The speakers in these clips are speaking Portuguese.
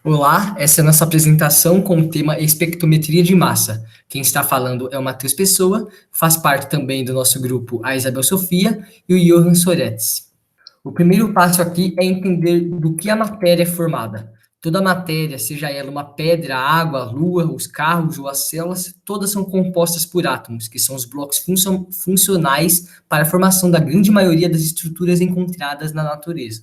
Olá, essa é a nossa apresentação com o tema espectrometria de massa. Quem está falando é o Matheus Pessoa, faz parte também do nosso grupo a Isabel Sofia e o Johan Soretes. O primeiro passo aqui é entender do que a matéria é formada. Toda matéria, seja ela uma pedra, a água, a lua, os carros ou as células, todas são compostas por átomos, que são os blocos funcionais para a formação da grande maioria das estruturas encontradas na natureza.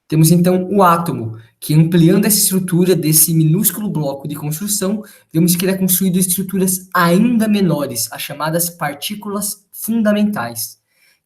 Temos então o átomo, que ampliando essa estrutura desse minúsculo bloco de construção, vemos que ele é construído de estruturas ainda menores, as chamadas partículas fundamentais.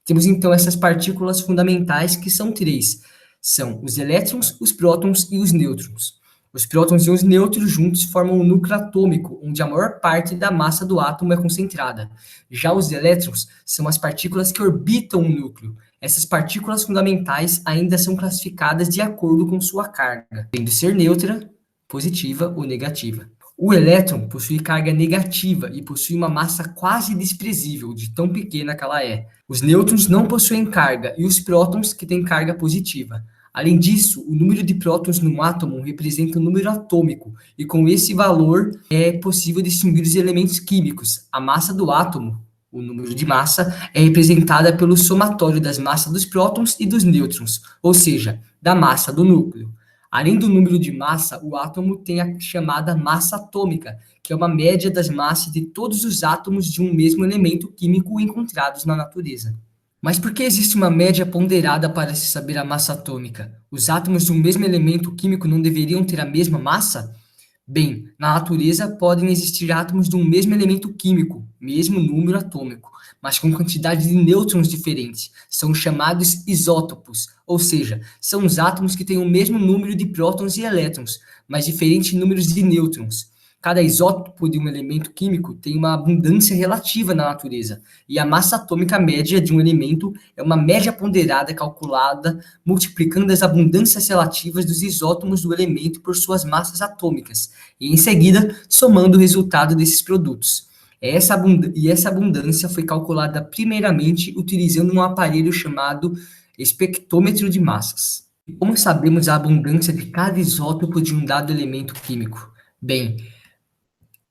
Temos então essas partículas fundamentais que são três: são os elétrons, os prótons e os nêutrons. Os prótons e os nêutrons juntos formam um núcleo atômico, onde a maior parte da massa do átomo é concentrada. Já os elétrons são as partículas que orbitam o núcleo. Essas partículas fundamentais ainda são classificadas de acordo com sua carga, podendo ser neutra, positiva ou negativa. O elétron possui carga negativa e possui uma massa quase desprezível, de tão pequena que ela é. Os nêutrons não possuem carga e os prótons que têm carga positiva. Além disso, o número de prótons num átomo representa o número atômico, e com esse valor é possível distinguir os elementos químicos. A massa do átomo, o número de massa, é representada pelo somatório das massas dos prótons e dos nêutrons, ou seja, da massa do núcleo. Além do número de massa, o átomo tem a chamada massa atômica, que é uma média das massas de todos os átomos de um mesmo elemento químico encontrados na natureza. Mas por que existe uma média ponderada para se saber a massa atômica? Os átomos de um mesmo elemento químico não deveriam ter a mesma massa? Bem, na natureza podem existir átomos de um mesmo elemento químico, mesmo número atômico, mas com quantidade de nêutrons diferentes. São chamados isótopos, ou seja, são os átomos que têm o mesmo número de prótons e elétrons, mas diferentes números de nêutrons. Cada isótopo de um elemento químico tem uma abundância relativa na natureza, e a massa atômica média de um elemento é uma média ponderada calculada multiplicando as abundâncias relativas dos isótopos do elemento por suas massas atômicas, e em seguida somando o resultado desses produtos. Essa abundância foi calculada primeiramente utilizando um aparelho chamado espectrômetro de massas. Como sabemos a abundância de cada isótopo de um dado elemento químico? Bem,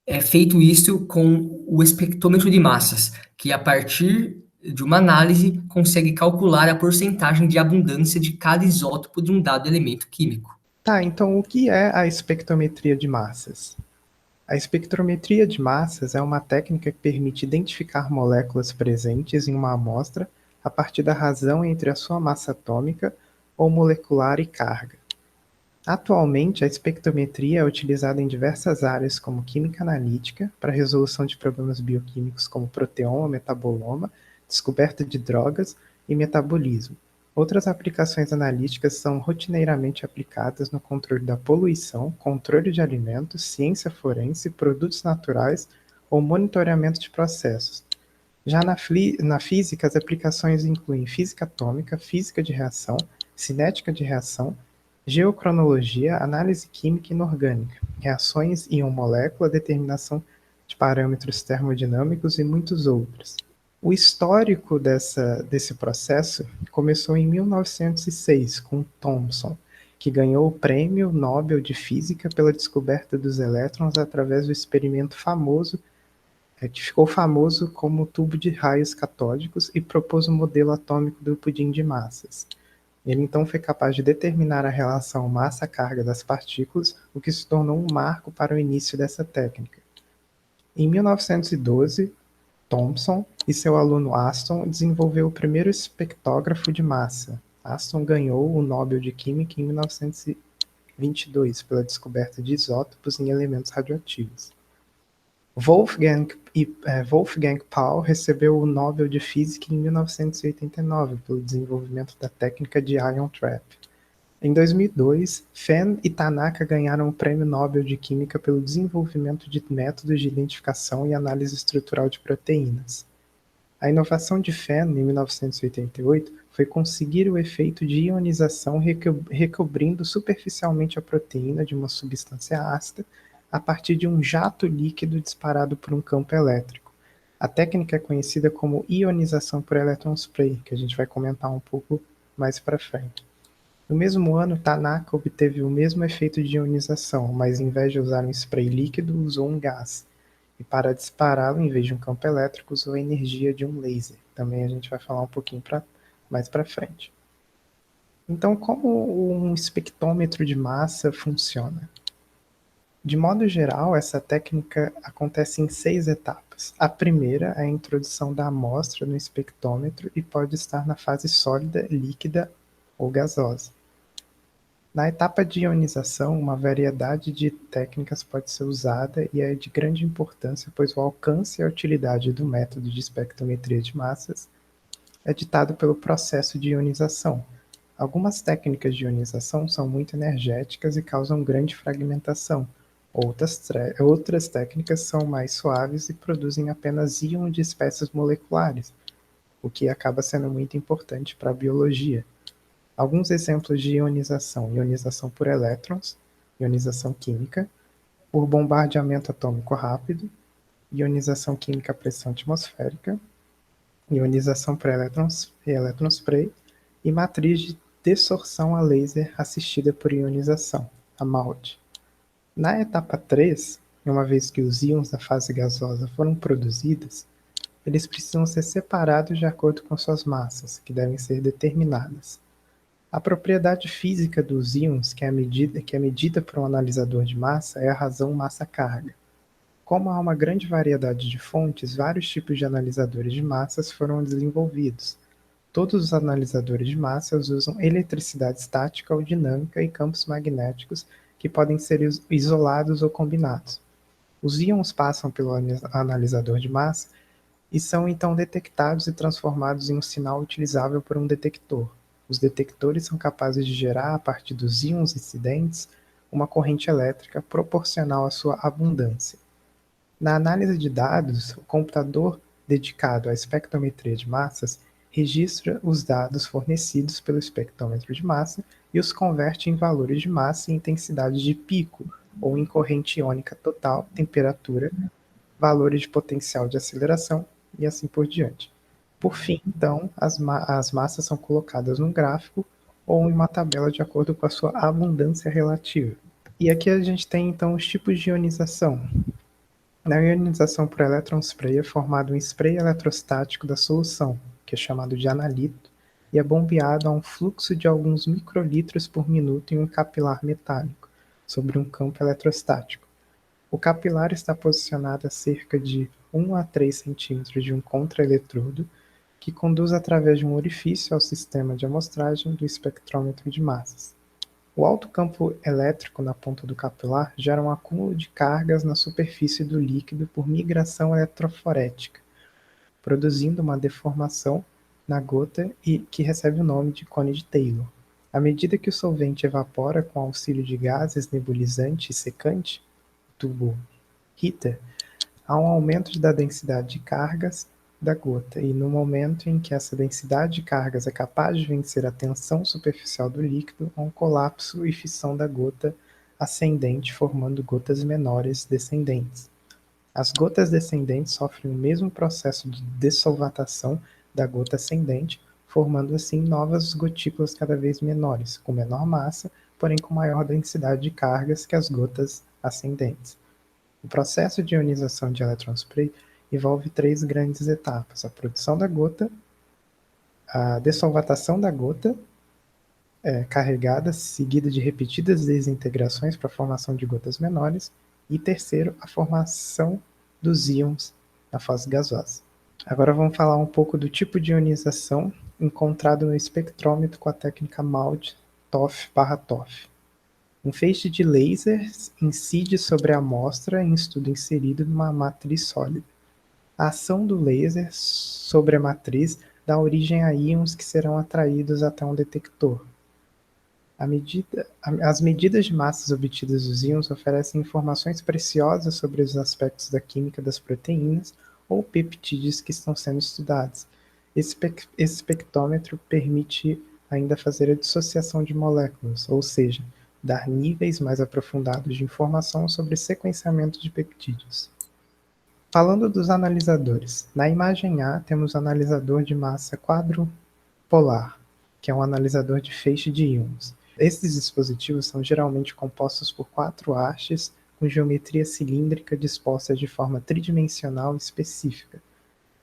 é feito isso com o espectrômetro de massas, que a partir de uma análise consegue calcular a porcentagem de abundância de cada isótopo de um dado elemento químico. Tá, então o que é a espectrometria de massas? A espectrometria de massas é uma técnica que permite identificar moléculas presentes em uma amostra a partir da razão entre a sua massa atômica ou molecular e carga. Atualmente, a espectrometria é utilizada em diversas áreas como química analítica, para resolução de problemas bioquímicos como proteoma, metaboloma, descoberta de drogas e metabolismo. Outras aplicações analíticas são rotineiramente aplicadas no controle da poluição, controle de alimentos, ciência forense, produtos naturais ou monitoramento de processos. Já na física, as aplicações incluem física atômica, física de reação, cinética de reação, geocronologia, análise química inorgânica, reações íon-molécula, determinação de parâmetros termodinâmicos e muitos outros. O histórico desse processo começou em 1906, com Thomson, que ganhou o Prêmio Nobel de Física pela descoberta dos elétrons através do experimento famoso, que ficou famoso como tubo de raios catódicos, e propôs o modelo atômico do pudim de massas. Ele então foi capaz de determinar a relação massa-carga das partículas, o que se tornou um marco para o início dessa técnica. Em 1912, Thomson e seu aluno Aston desenvolveu o primeiro espectrógrafo de massa. Aston ganhou o Nobel de Química em 1922 pela descoberta de isótopos em elementos radioativos. Wolfgang Paul recebeu o Nobel de Física em 1989 pelo desenvolvimento da técnica de ion trap. Em 2002, Fenn e Tanaka ganharam o Prêmio Nobel de Química pelo desenvolvimento de métodos de identificação e análise estrutural de proteínas. A inovação de Fenn, em 1988, foi conseguir o efeito de ionização recobrindo superficialmente a proteína de uma substância ácida a partir de um jato líquido disparado por um campo elétrico. A técnica é conhecida como ionização por electron spray, que a gente vai comentar um pouco mais para frente. No mesmo ano, Tanaka obteve o mesmo efeito de ionização, mas em vez de usar um spray líquido, usou um gás. E para dispará-lo, em vez de um campo elétrico, usou a energia de um laser. Também a gente vai falar um pouquinho mais para frente. Então, como um espectrômetro de massa funciona? De modo geral, essa técnica acontece em 6 etapas. A primeira é a introdução da amostra no espectrômetro e pode estar na fase sólida, líquida ou gasosa. Na etapa de ionização, uma variedade de técnicas pode ser usada e é de grande importância, pois o alcance e a utilidade do método de espectrometria de massas é ditado pelo processo de ionização. Algumas técnicas de ionização são muito energéticas e causam grande fragmentação. Outras técnicas são mais suaves e produzem apenas íon de espécies moleculares, o que acaba sendo muito importante para a biologia. Alguns exemplos de ionização: ionização por elétrons, ionização química, por bombardeamento atômico rápido, ionização química a pressão atmosférica, ionização por elétrons e electron spray, e matriz de desorção a laser assistida por ionização, a MALD. Na etapa 3, uma vez que os íons da fase gasosa foram produzidos, eles precisam ser separados de acordo com suas massas, que devem ser determinadas. A propriedade física dos íons, que é medida por um analisador de massa, é a razão massa-carga. Como há uma grande variedade de fontes, vários tipos de analisadores de massas foram desenvolvidos. Todos os analisadores de massas usam eletricidade estática ou dinâmica e campos magnéticos que podem ser isolados ou combinados. Os íons passam pelo analisador de massa e são então detectados e transformados em um sinal utilizável por um detector. Os detectores são capazes de gerar, a partir dos íons incidentes, uma corrente elétrica proporcional à sua abundância. Na análise de dados, o computador dedicado à espectrometria de massas registra os dados fornecidos pelo espectrômetro de massa e os converte em valores de massa e intensidade de pico, ou em corrente iônica total, temperatura, valores de potencial de aceleração e assim por diante. Por fim, então, as massas são colocadas num gráfico ou em uma tabela de acordo com a sua abundância relativa. E aqui a gente tem, então, os tipos de ionização. Na ionização por electron spray é formado um spray eletrostático da solução, que é chamado de analito, e é bombeado a um fluxo de alguns microlitros por minuto em um capilar metálico, sobre um campo eletrostático. O capilar está posicionado a cerca de 1 a 3 centímetros de um contraeletrodo, que conduz através de um orifício ao sistema de amostragem do espectrômetro de massas. O alto campo elétrico na ponta do capilar gera um acúmulo de cargas na superfície do líquido por migração eletroforética, produzindo uma deformação na gota e que recebe o nome de cone de Taylor. À medida que o solvente evapora com auxílio de gases nebulizante e secante, tubo heater, há um aumento da densidade de cargas da gota, e no momento em que essa densidade de cargas é capaz de vencer a tensão superficial do líquido, há um colapso e fissão da gota ascendente, formando gotas menores descendentes. As gotas descendentes sofrem o mesmo processo de dessolvatação da gota ascendente, formando assim novas gotículas cada vez menores, com menor massa, porém com maior densidade de cargas que as gotas ascendentes. O processo de ionização de electron spray envolve 3 grandes etapas: a produção da gota, a dessolvatação da gota carregada, seguida de repetidas desintegrações para a formação de gotas menores, e terceiro, a formação dos íons na fase gasosa. Agora vamos falar um pouco do tipo de ionização encontrado no espectrômetro com a técnica MALD-TOF/TOF. Um feixe de lasers incide sobre a amostra em estudo inserido numa matriz sólida. A ação do laser sobre a matriz dá origem a íons que serão atraídos até um detector. As medidas de massas obtidas dos íons oferecem informações preciosas sobre os aspectos da química das proteínas ou peptídeos que estão sendo estudados. Esse espectrômetro permite ainda fazer a dissociação de moléculas, ou seja, dar níveis mais aprofundados de informação sobre sequenciamento de peptídeos. Falando dos analisadores, na imagem A temos o analisador de massa quadrupolar, que é um analisador de feixe de íons. Esses dispositivos são geralmente compostos por 4 hastes com geometria cilíndrica dispostas de forma tridimensional específica.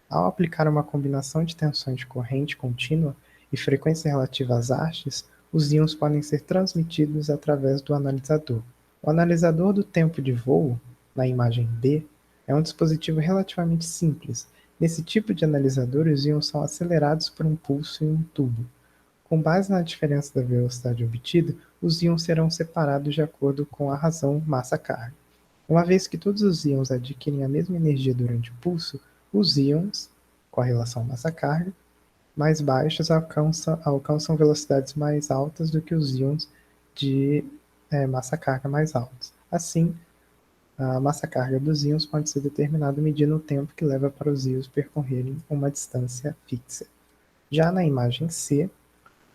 Ao aplicar uma combinação de tensões de corrente contínua e frequência relativa às hastes, os íons podem ser transmitidos através do analisador. O analisador do tempo de voo, na imagem B, é um dispositivo relativamente simples. Nesse tipo de analisador, os íons são acelerados por um pulso em um tubo. Com base na diferença da velocidade obtida, os íons serão separados de acordo com a razão massa-carga. Uma vez que todos os íons adquirem a mesma energia durante o pulso, os íons, com a relação massa-carga, mais baixos alcançam velocidades mais altas do que os íons de massa-carga mais altos. Assim, a massa-carga dos íons pode ser determinada medindo o tempo que leva para os íons percorrerem uma distância fixa. Já na imagem C,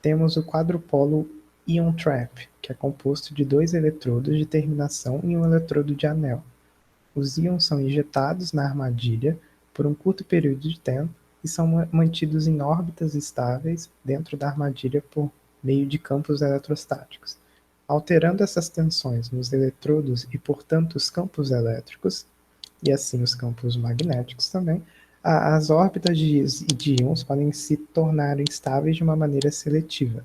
temos o quadrupolo Ion Trap, que é composto de 2 eletrodos de terminação e um eletrodo de anel. Os íons são injetados na armadilha por um curto período de tempo e são mantidos em órbitas estáveis dentro da armadilha por meio de campos eletrostáticos. Alterando essas tensões nos eletrodos e, portanto, os campos elétricos, e assim os campos magnéticos também, as órbitas de íons podem se tornar instáveis de uma maneira seletiva.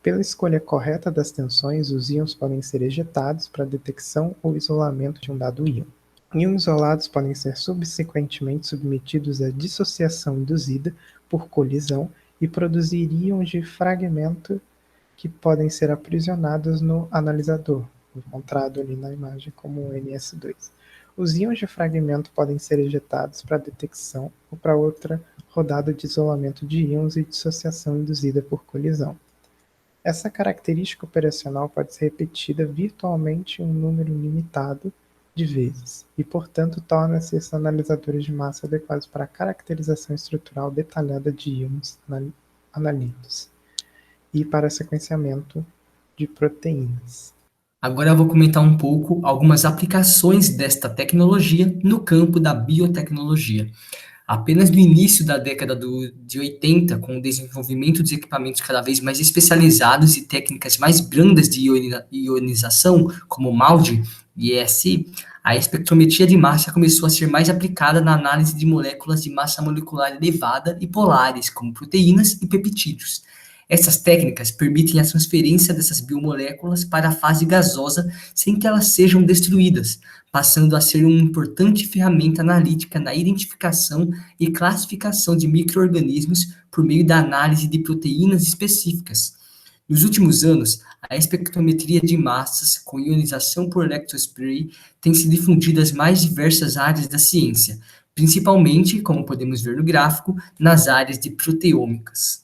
Pela escolha correta das tensões, os íons podem ser ejetados para detecção ou isolamento de um dado íon. Íons isolados podem ser subsequentemente submetidos à dissociação induzida por colisão e produzir íons de fragmento que podem ser aprisionados no analisador, encontrado ali na imagem como NS2. Os íons de fragmento podem ser ejetados para detecção ou para outra rodada de isolamento de íons e dissociação induzida por colisão. Essa característica operacional pode ser repetida virtualmente em um número limitado de vezes, e, portanto, torna-se esses analisadores de massa adequados para a caracterização estrutural detalhada de íons analitos e para sequenciamento de proteínas. Agora eu vou comentar um pouco algumas aplicações desta tecnologia no campo da biotecnologia. Apenas no início da década de 80, com o desenvolvimento dos equipamentos cada vez mais especializados e técnicas mais brandas de ionização, como MALDI e ESI, a espectrometria de massa começou a ser mais aplicada na análise de moléculas de massa molecular elevada e polares, como proteínas e peptídeos. Essas técnicas permitem a transferência dessas biomoléculas para a fase gasosa sem que elas sejam destruídas, passando a ser uma importante ferramenta analítica na identificação e classificação de micro-organismos por meio da análise de proteínas específicas. Nos últimos anos, a espectrometria de massas com ionização por electrospray tem se difundido às mais diversas áreas da ciência, principalmente, como podemos ver no gráfico, nas áreas de proteômicas.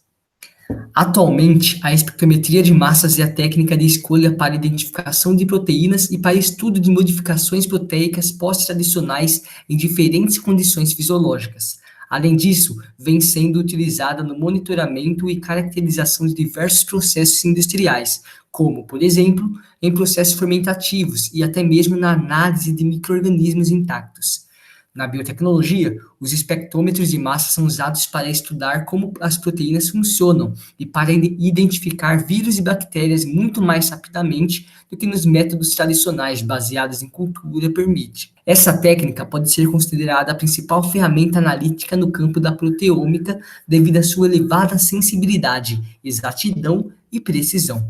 Atualmente, a espectrometria de massas é a técnica de escolha para identificação de proteínas e para estudo de modificações proteicas pós-tradicionais em diferentes condições fisiológicas. Além disso, vem sendo utilizada no monitoramento e caracterização de diversos processos industriais, como, por exemplo, em processos fermentativos e até mesmo na análise de micro-organismos intactos. Na biotecnologia, os espectrômetros de massa são usados para estudar como as proteínas funcionam e para identificar vírus e bactérias muito mais rapidamente do que nos métodos tradicionais baseados em cultura permite. Essa técnica pode ser considerada a principal ferramenta analítica no campo da proteômica devido à sua elevada sensibilidade, exatidão e precisão.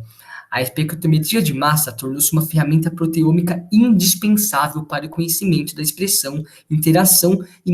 A espectrometria de massa tornou-se uma ferramenta proteômica indispensável para o conhecimento da expressão, interação e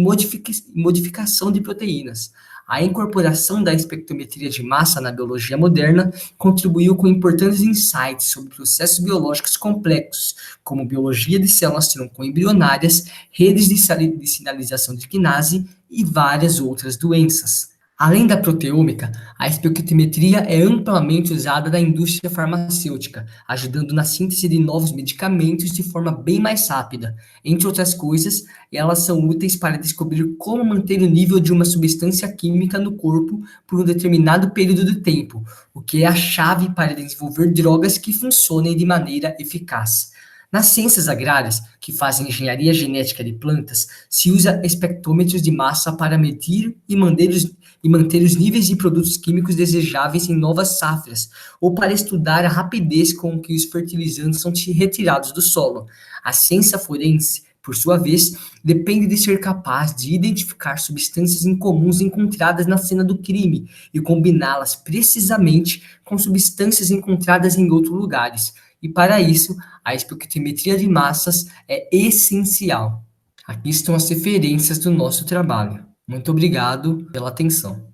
modificação de proteínas. A incorporação da espectrometria de massa na biologia moderna contribuiu com importantes insights sobre processos biológicos complexos, como biologia de células tronco-embrionárias, redes de sinalização de quinase e várias outras doenças. Além da proteômica, a espectrometria é amplamente usada na indústria farmacêutica, ajudando na síntese de novos medicamentos de forma bem mais rápida. Entre outras coisas, elas são úteis para descobrir como manter o nível de uma substância química no corpo por um determinado período de tempo, o que é a chave para desenvolver drogas que funcionem de maneira eficaz. Nas ciências agrárias, que fazem engenharia genética de plantas, se usa espectrômetros de massa para medir e manter os níveis de produtos químicos desejáveis em novas safras, ou para estudar a rapidez com que os fertilizantes são retirados do solo. A ciência forense, por sua vez, depende de ser capaz de identificar substâncias incomuns encontradas na cena do crime e combiná-las precisamente com substâncias encontradas em outros lugares. E para isso, a espectrometria de massas é essencial. Aqui estão as referências do nosso trabalho. Muito obrigado pela atenção.